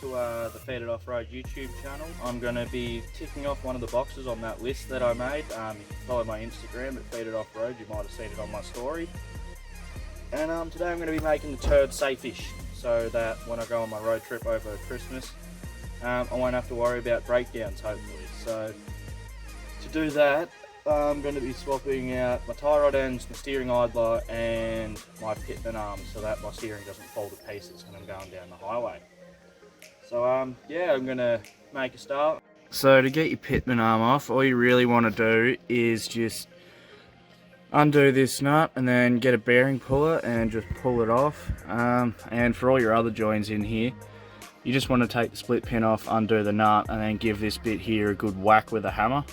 To the Faded Off-Road YouTube channel. I'm going to be ticking off one of the boxes on that list that I made. You can follow my Instagram at Faded Off-Road, you might have seen it on my story. And today I'm going to be making the turd safe-ish, so that when I go on my road trip over Christmas, I won't have to worry about breakdowns hopefully. So to do that, I'm going to be swapping out my tie rod ends, my steering idler and my pitman arms so that my steering doesn't fall to pieces when I'm going down the highway. So yeah, I'm gonna make a start. So to get your pitman arm off, all you really want to do is just undo this nut and then get a bearing puller and just pull it off. And for all your other joints in here, you just want to take the split pin off, undo the nut, and then give this bit here a good whack with a hammer,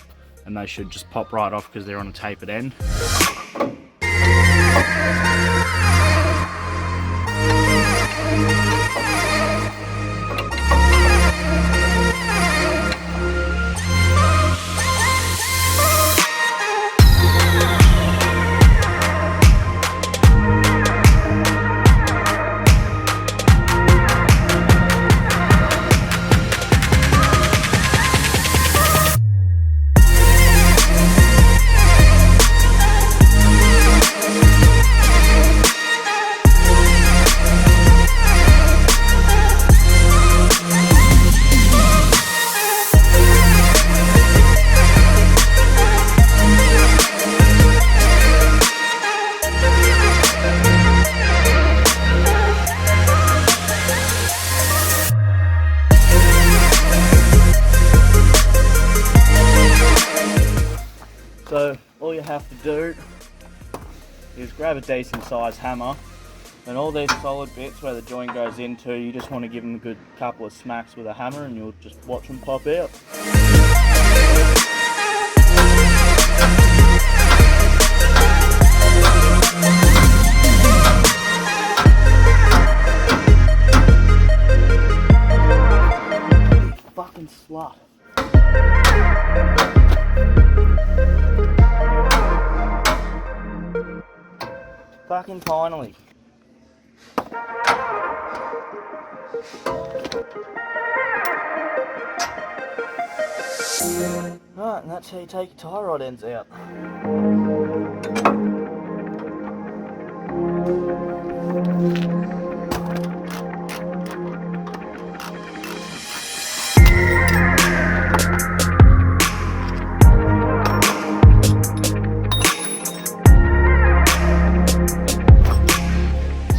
and they should just pop right off because they're on a tapered end. So all you have to do is grab a decent sized hammer, and all these solid bits where the joint goes into, you just want to give them a good couple of smacks with a hammer and you'll just watch them pop out. Fucking slut. Fucking finally. Right, and that's how you take your tie rod ends out.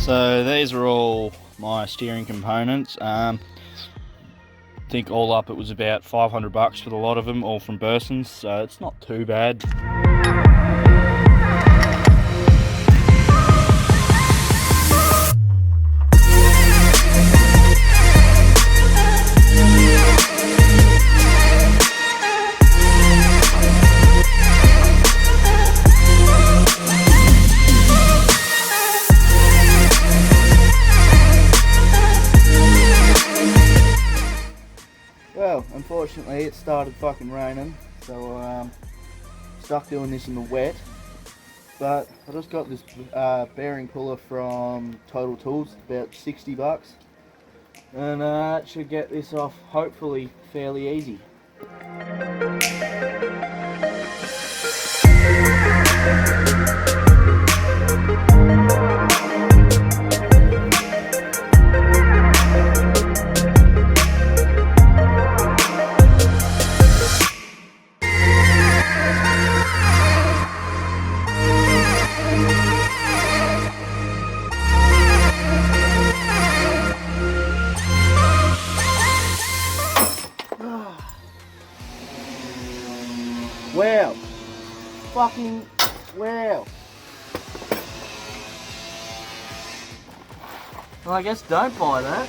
So these are all my steering components. I think all up it was about $500 for the lot of them, all from Bursons, so it's not too bad. Well, unfortunately it started fucking raining, so stuck doing this in the wet. But I just got this bearing puller from Total Tools, about $60, and it should get this off hopefully fairly easy. Wow. Fucking wow. Well, I guess don't buy that.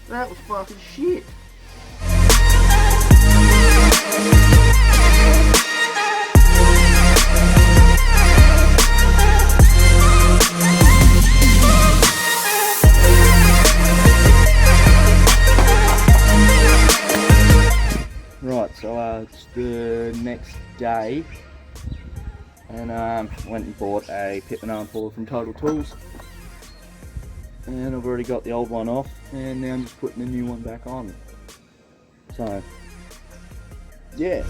That was fucking shit. Right, so it's the next day, and went and bought a Pitman arm puller from Total Tools, and I've already got the old one off, and now I'm just putting the new one back on. So, yeah.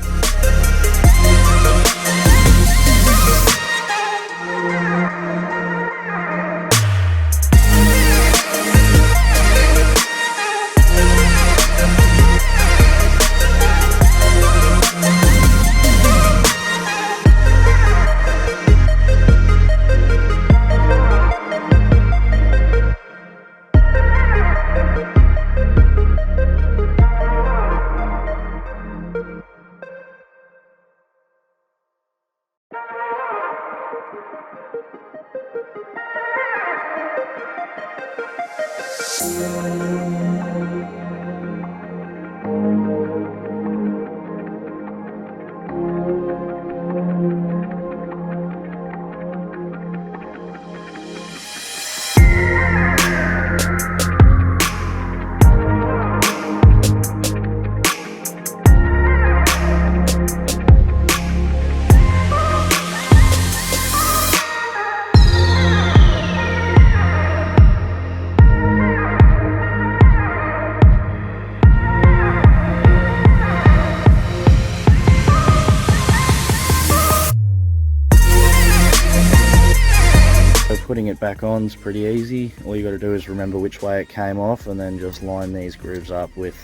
Putting it back on is pretty easy. All you got to do is remember which way it came off, and then just line these grooves up with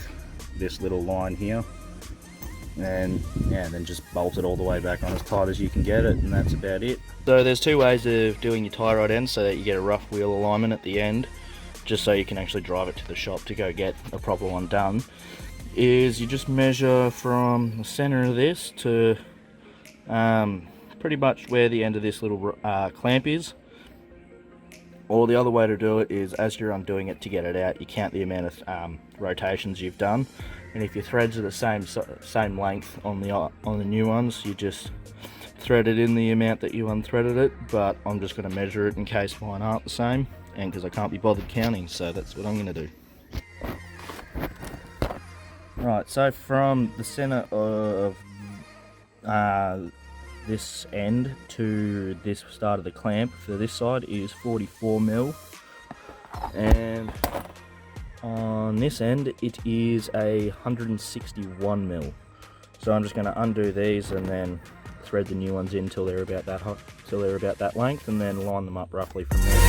this little line here, and yeah, then just bolt it all the way back on as tight as you can get it, and that's about it. So there's two ways of doing your tie rod end so that you get a rough wheel alignment at the end, just so you can actually drive it to the shop to go get a proper one done. Is you just measure from the center of this to pretty much where the end of this little clamp is. Or the other way to do it is, as you're undoing it to get it out, you count the amount of rotations you've done, and if your threads are the same length on the new ones, you just thread it in the amount that you unthreaded it. But I'm just going to measure it in case mine aren't the same, and because I can't be bothered counting, so that's what I'm going to do. Right, so from the center of this end to this start of the clamp for this side is 44mm, and on this end it is a 161mm. So I'm just going to undo these and then thread the new ones in till they're about that length, and then line them up roughly from there.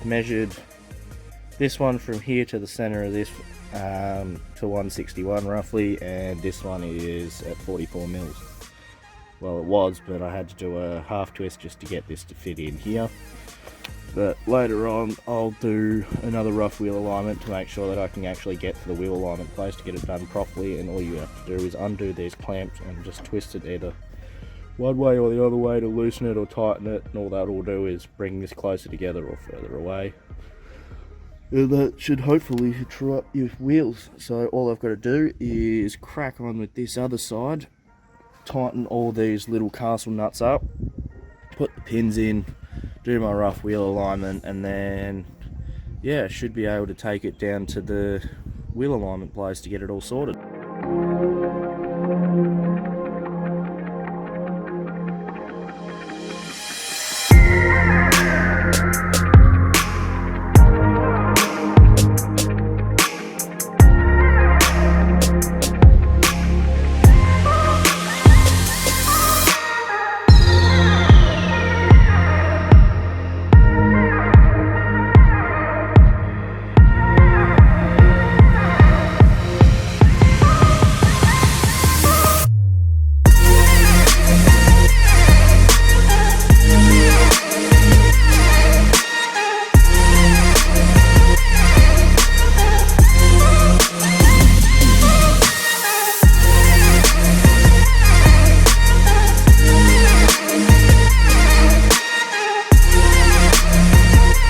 Measured this one from here to the center of this to 161 roughly, and this one is at 44mm. Well, it was, but I had to do a half twist just to get this to fit in here. But later on I'll do another rough wheel alignment to make sure that I can actually get to the wheel alignment place to get it done properly, and all you have to do is undo these clamps and just twist it either one way or the other way to loosen it or tighten it, and all that will do is bring this closer together or further away. And that should hopefully true up your wheels. So all I've got to do is crack on with this other side, tighten all these little castle nuts up, put the pins in, do my rough wheel alignment, and then yeah, should be able to take it down to the wheel alignment place to get it all sorted.